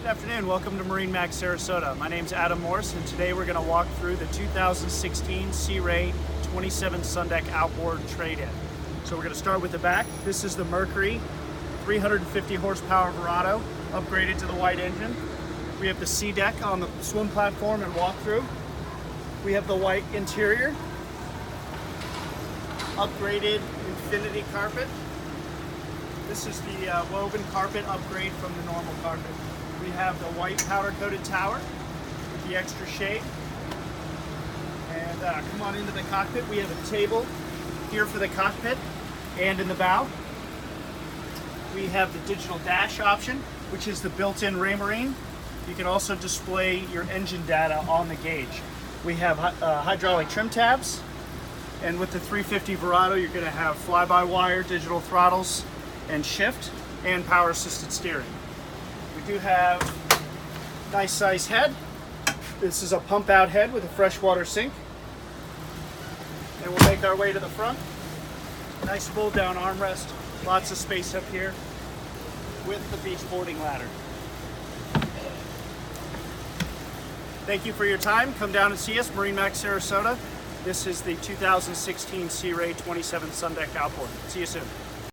Good afternoon, welcome to MarineMax Sarasota. My name's Adam Morris, and today we're going to walk through the 2016 Sea Ray 27 Sundeck Outboard trade-in. So we're going to start with the back. This is the Mercury 350 horsepower Verado, upgraded to the white engine. We have the sea deck on the swim platform and walk-through. We have the white interior, upgraded infinity carpet. This is the woven carpet upgrade from the normal carpet. We have the white powder-coated tower with the extra shade. And come on into the cockpit. We have a table here for the cockpit and in the bow. We have the digital dash option, which is the built-in Raymarine. You can also display your engine data on the gauge. We have hydraulic trim tabs, and with the 350 Verado, you're going to have fly-by-wire digital throttles and shift and power-assisted steering. We do have nice size head. This is a pump-out head with a freshwater sink. And we'll make our way to the front. Nice fold-down armrest, lots of space up here with the beach boarding ladder. Thank you for your time. Come down and see us, MarineMax Sarasota. This is the 2016 Sea Ray 27 Sundeck Outboard. See you soon.